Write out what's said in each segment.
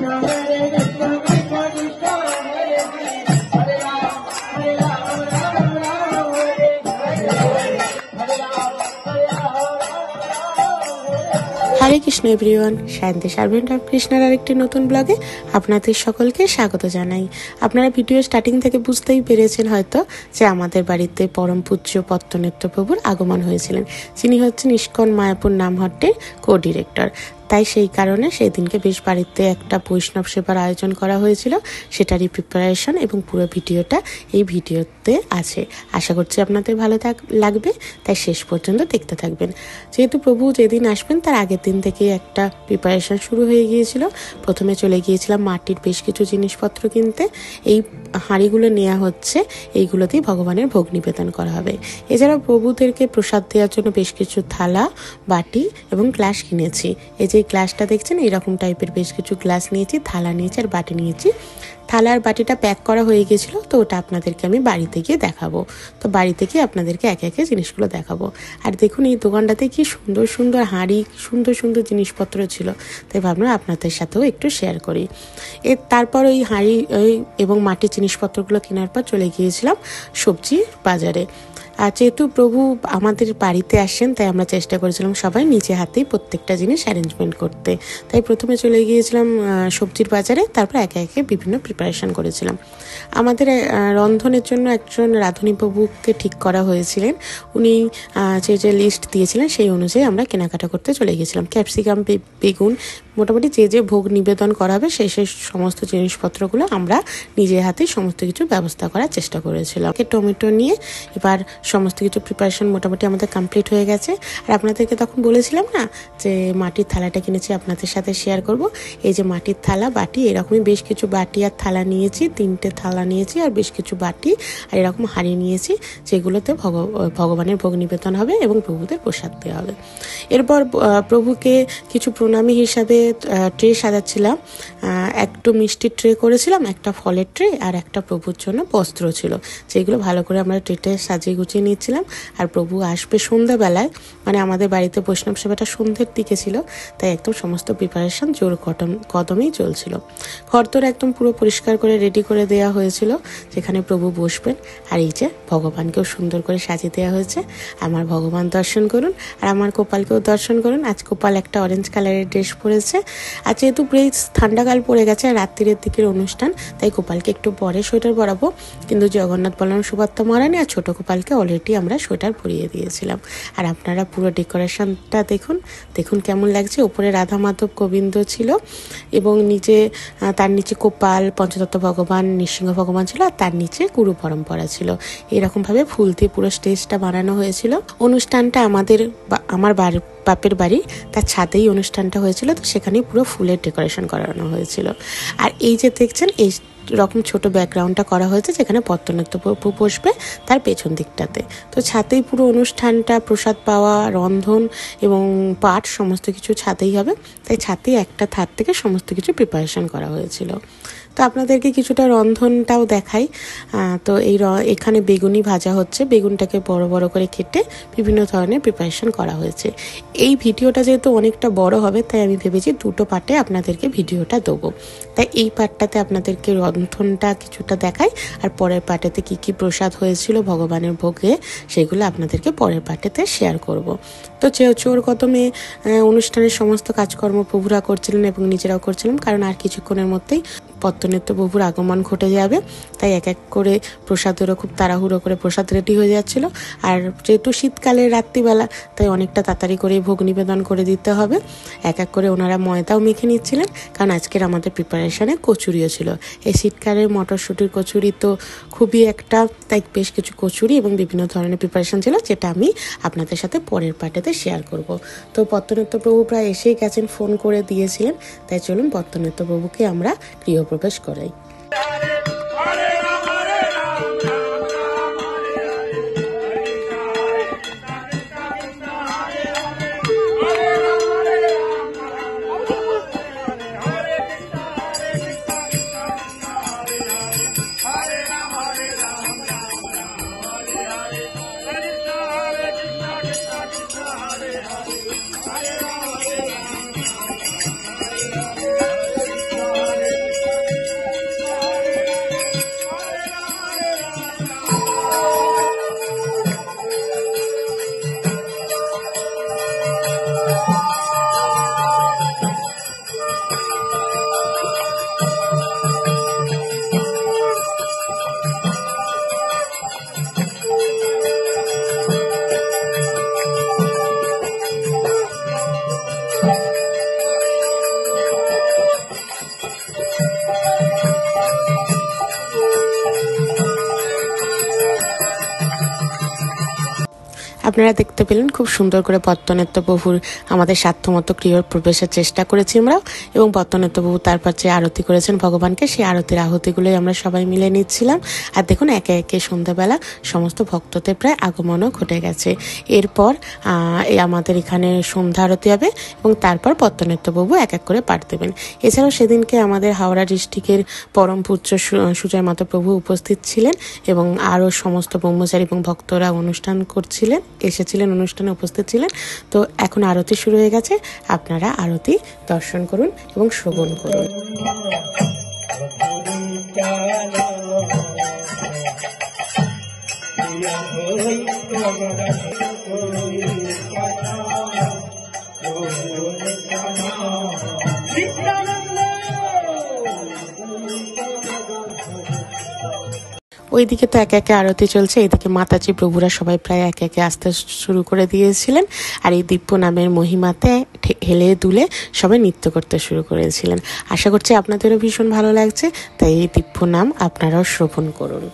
হরে Krishna everyone, শান্তি servant of কৃষ্ণের আরেকটি নতুন ব্লগে আপনাদের সকলকে স্বাগত জানাই। আপনারা ভিডিও স্টার্টিং থেকে বুঝতেই পেরেছেন হয়তো যে আমাদের বাড়িতে পরম পূজ্য পত্তনেত্র প্রভুর আগমন হয়েছিলেন, যিনি হচ্ছেন ইস্কন মায়াপুর নামহট্টের কো-ডিরেক্টর। তাই সেই কারণে সেই দিনকে বেশ বাড়িতে একটা বৈষ্ণব সেবার আয়োজন করা হয়েছিল, সেটারই প্রিপারেশন এবং পুরো ভিডিওটা এই ভিডিওতে আছে। আশা করছি আপনাদের ভালো লাগবে, তাই শেষ পর্যন্ত দেখতে থাকবেন। যেহেতু প্রভু যেদিন আসবেন তার আগের দিন থেকেই একটা প্রিপারেশন শুরু হয়ে গিয়েছিল। প্রথমে চলে গিয়েছিলাম মাটির বেশ কিছু জিনিসপত্র কিনতে। এই হাঁড়িগুলো নেওয়া হচ্ছে, এইগুলোতেই ভগবানের ভোগ নিবেদন করা হবে। এছাড়া প্রভুদেরকে প্রসাদ দেওয়ার জন্য বেশ কিছু থালা, বাটি এবং গ্লাস কিনেছি। এই যে গ্লাসটা দেখছেন, এইরকম টাইপের বেশ কিছু গ্লাস নিয়েছি, থালা নিয়েছি আর বাটি নিয়েছি। থালা আর বাটিটা প্যাক করা হয়ে গেছিলো, তো ওটা আপনাদেরকে আমি বাড়িতে গিয়ে দেখাবো। তো বাড়িতে গিয়ে আপনাদেরকে একে একে জিনিসগুলো দেখাবো। আর দেখুন এই দোকানটাতে কি সুন্দর সুন্দর হাঁড়ি, সুন্দর সুন্দর জিনিসপত্র ছিল, তাই ভাবলাম আপনাদের সাথেও একটু শেয়ার করি। তারপর ওই হাঁড়ি এবং মাটির জিনিসপত্রগুলো কেনার পর চলে গিয়েছিলাম সবজির বাজারে। আর যেহেতু প্রভু আমাদের বাড়িতে আসেন, তাই আমরা চেষ্টা করেছিলাম সবাই নিজে হাতেই প্রত্যেকটা জিনিস অ্যারেঞ্জমেন্ট করতে। তাই প্রথমে চলে গিয়েছিলাম সবজির বাজারে, তারপর একে একে বিভিন্ন প্রিপারেশন করেছিলাম। আমাদের রন্ধনের জন্য একজন রাঁধুনি প্রভুকে ঠিক করা হয়েছিলেন। উনি যে লিস্ট দিয়েছিলেন সেই অনুযায়ী আমরা কেনাকাটা করতে চলে গিয়েছিলাম। ক্যাপসিকাম, বেগুন, মোটামুটি যে ভোগ নিবেদন করা হবে সেই সমস্ত জিনিসপত্রগুলো আমরা নিজের হাতেই সমস্ত কিছু ব্যবস্থা করার চেষ্টা করেছিলাম। টমেটো নিয়ে এবার সমস্ত কিছু প্রিপারেশন মোটামুটি আমাদের কমপ্লিট হয়ে গেছে। আর আপনাদেরকে তখন বলেছিলাম না যে মাটির থালাটা কিনেছি, আপনাদের সাথে শেয়ার করব। এই যে মাটির থালা, বাটি, এরকমই বেশ কিছু বাটি আর থালা নিয়েছি, 3টে থালা নিয়েছি আর বেশ কিছু বাটি আর এরকম হাঁড়ি নিয়েছি, যেগুলোতে ভগবানের ভোগ নিবেদন হবে এবং প্রভুদের প্রসাদ দেওয়া হবে। এরপর প্রভুকে কিছু প্রণামী হিসাবে ট্রে সাজাচ্ছিলাম। একটু মিষ্টির ট্রে করেছিলাম, একটা ফলের ট্রে আর একটা প্রভুর জন্য বস্ত্র ছিল, যেগুলো ভালো করে আমরা ট্রেতে সাজিয়ে গুছিয়ে নিচ্ছিলাম। আর প্রভু আসবে সন্ধ্যাবেলায়, মানে আমাদের বাড়িতে বৈষ্ণব সেবাটা সন্ধ্যের দিকে ছিল, তাই একদম সমস্ত প্রিপারেশন জোর কদমেই চলছিল। ঘরদোর একদম পুরো পরিষ্কার করে রেডি করে দেওয়া হয়েছিল, যেখানে প্রভু বসবেন। আর এই যে ভগবানকেও সুন্দর করে সাজিয়ে দেওয়া হয়েছে। আমার ভগবান দর্শন করুন আর আমার গোপালকেও দর্শন করুন। আজ গোপাল একটা অরেঞ্জ কালারের ড্রেস পরেছে। আর যেহেতু বেশ ঠান্ডাকাল পড়ে গেছে, রাত্রির দিকের অনুষ্ঠান, তাই গোপালকে একটু পরে সোয়েটার পরাবো। কিন্তু জগন্নাথ বলরাম সুভদ্রা মহারানী আর ছোট গোপালকে অলরেডি আমরা সোয়েটার পরিয়ে দিয়েছিলাম। আর আপনারা পুরো ডেকোরেশনটা দেখুন কেমন লাগছে। ওপরে রাধা মাধব গোবিন্দ ছিল এবং তার নিচে গোপাল, পঞ্চতত্ত্ব ভগবান, নৃসিংহ ভগবান ছিল, আর তার নিচে গুরু পরম্পরা ছিল। এরকমভাবে ফুল দিয়ে পুরো স্টেজটা বানানো হয়েছিল। অনুষ্ঠানটা আমার বাপের বাড়ি, তার ছাদেই অনুষ্ঠানটা হয়েছিল, তো সেখানেই পুরো ফুলের ডেকোরেশন করানো হয়েছিল। আর এই যে দেখছেন, এই রকম ছোট ব্যাকগ্রাউন্ডটা করা হয়েছে, যেখানে পত্তনেত্র প্রভু বসবে তার পেছন দিকটাতে। তো ছাদেই পুরো অনুষ্ঠানটা, প্রসাদ পাওয়া, রন্ধন এবং পাঠ সমস্ত কিছু ছাদেই হবে, তাই ছাদেই একটা থার থেকে সমস্ত কিছু প্রিপারেশন করা হয়েছিল। তো আপনাদেরকে কিছুটা রন্ধনটাও দেখাই। তো এখানে বেগুনি ভাজা হচ্ছে, বেগুনটাকে বড় বড় করে কেটে বিভিন্ন ধরনের প্রিপারেশন করা হয়েছে। এই ভিডিওটা যেহেতু অনেকটা বড় হবে, তাই আমি ভেবেছি 2টো পার্টে আপনাদেরকে ভিডিওটা দেবো। তাই এই পার্টটাতে আপনাদেরকে রন্ধনটা কিছুটা দেখাই, আর পরের পার্টেতে কি কি প্রসাদ হয়েছিল ভগবানের ভোগে সেগুলো আপনাদেরকে পরের পার্টেতে শেয়ার করব। তো চোর কদমে অনুষ্ঠানের সমস্ত কাজকর্ম প্রভুরা করছিলেন এবং নিজেরাও করছিলাম, কারণ আর কিছুক্ষণের মধ্যেই পত্তনেত্র প্রভুর আগমন ঘটে যাবে। তাই এক এক করে প্রসাদেরও খুব তাড়াহুড়ো করে প্রসাদ রেডি হয়ে যাচ্ছিল। আর যেহেতু শীতকালের রাত্রিবেলা, তাই অনেকটা তাড়াতাড়ি করে ভোগ নিবেদন করে দিতে হবে। এক এক করে ওনারা ময়দাও মেখে নিচ্ছিলেন, কারণ আজকের আমাদের প্রিপারেশনে কচুরিও ছিল। এই শীতকালের মটরশুঁটির কচুরি তো খুবই একটা, তাই বেশ কিছু কচুরি এবং বিভিন্ন ধরনের প্রিপারেশন ছিল, যেটা আমি আপনাদের সাথে পরের পার্টেতে শেয়ার করব। তো পত্তনেত্র প্রভু প্রায় এসেই গেছেন, ফোন করে দিয়েছিলেন। তাই চলুন পত্তনেত্র প্রভুকে আমরা গৃহপ্রবেশ করাই। আপনারা দেখতে পেলেন খুব সুন্দর করে পত্তনেত্র প্রভুর আমাদের সাধ্যমতো গৃহ প্রবেশের চেষ্টা করেছি আমরাও, এবং পত্তনেত্র প্রভু তারপর যে আরতি করেছেন ভগবানকে, সেই আরতির আহুতিগুলোই আমরা সবাই মিলে নিচ্ছিলাম। আর দেখুন একে একে সন্ধ্যাবেলা সমস্ত ভক্তদের প্রায় আগমনও ঘটে গেছে। এরপর আমাদের এখানে সন্ধ্যা আরতি হবে এবং তারপর পত্তনেত্র প্রভু এক এক করে পাঠ দেবেন। এছাড়াও সেদিনকে আমাদের হাওড়া ডিস্ট্রিক্টের পরম পূজ্য সুজয় মাতা প্রভু উপস্থিত ছিলেন এবং আরও সমস্ত ব্রহ্মচারী এবং ভক্তরা অনুষ্ঠান করছিলেন, এসেছিলেন, অনুষ্ঠানে উপস্থিত ছিলেন। তো এখন আরতি শুরু হয়ে গেছে, আপনারা আরতি দর্শন করুন এবং শ্রবণ করুন। ওইদিকে তো একে একে আরতি চলছে, এইদিকে মাতাজি প্রভুরা সবাই প্রায় একে একে আসতে শুরু করে দিয়েছিলেন। আর এই দিব্য নামের মহিমাতে হেলে দুলে সবাই নৃত্য করতে শুরু করেছিলেন। আশা করছি আপনাদেরও ভীষণ ভালো লাগছে, তাই এই দিব্য নাম আপনারাও শ্রবণ করুন।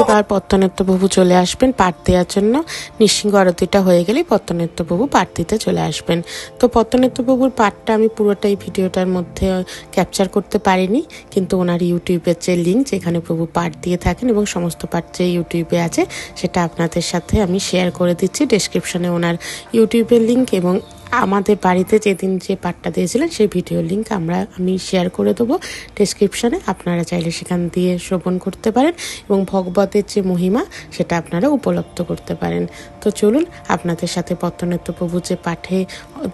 এবার পত্তনেত্র প্রভু চলে আসবেন পাঠ দেওয়ার জন্য। নৃসিংহ আরতিটা হয়ে গেলেই পত্তনেত্র প্রভু পাঠ দিতে চলে আসবেন। তো পত্তনেত্র প্রভুর পাঠটা আমি পুরোটাই ভিডিওটার মধ্যে ক্যাপচার করতে পারিনি, কিন্তু ওনার ইউটিউবের যে লিঙ্ক, যেখানে প্রভু পাঠ দিয়ে থাকেন এবং সমস্ত পাঠ যে ইউটিউবে আছে, সেটা আপনাদের সাথে আমি শেয়ার করে দিচ্ছি ডেসক্রিপশনে ওনার ইউটিউবের লিঙ্ক, এবং আমাদের বাড়িতে যেদিন যে পাঠটা দিয়েছিলেন সেই ভিডিও লিঙ্ক আমি শেয়ার করে দেবো ডেসক্রিপশনে। আপনারা চাইলে সেখান দিয়ে শ্রবণ করতে পারেন এবং ভগবতের যে মহিমা সেটা আপনারা উপলব্ধ করতে পারেন। তো চলুন আপনাদের সাথে পত্তনেত্র প্রভু যে পাঠে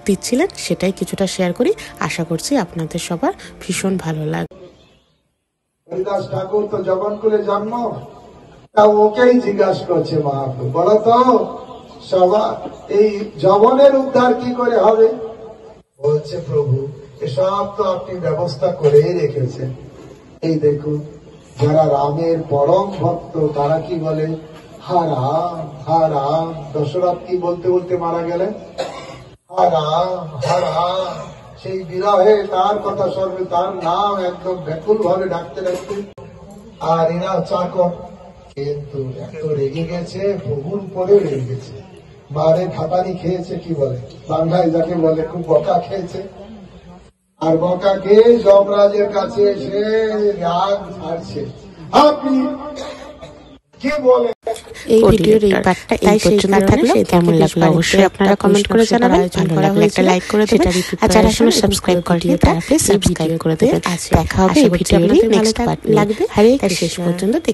দিচ্ছিলেন সেটাই কিছুটা শেয়ার করি। আশা করছি আপনাদের সবার ভীষণ ভালো লাগবে। হরিদাস ঠাকুর তো জগৎকুলে জন্ম, তা ওকেই জিজ্ঞাসা করছে মহাপ্রভু, বলো তো সবার এই যবনের উদ্ধার কি করে হবে? বলছে প্রভু এসব তো আপনি ব্যবস্থা করেই রেখেছেন। এই দেখুন যারা রামের পরম ভক্ত তারা কি বলে, হা রাম হা রাম। দশরথ কি বলতে বলতে মারা গেলেন, হা রাম হা রাম। সেই বিরহে তার কথা স্মরণে তার নাম একদম ব্যাকুল ভাবে ডাকতে ডাকতে, আর এরা চাকর। কিন্তু এত রেগে গেছে, প্রভুর উপরে রেগে গেছে, মারে খাতানি খেয়েছে, কি বলে বাংলায় যাকে বলে, খুব বকা খেয়েছে। আর বকা খেয়ে যমরাজের কাছে এসে রাগ ছাড়ছে, আপনি কি বলেন? এই ভিডিওর এই পার্টটা এই পর্যন্ত থাকলো। কেমন লাগলো অবশ্যই আপনারা কমেন্ট করে জানাবেন। ভালো লাগলে একটা লাইক করে দেবেন। আর যারা এখনো সাবস্ক্রাইব করেনি তারা প্লিজ সাবস্ক্রাইব করে দেবেন। দেখা হবে এই ভিডিওর নেক্সট পার্ট লাগবে। হরে কৃষ্ণ। শেষ পর্যন্ত দেখতে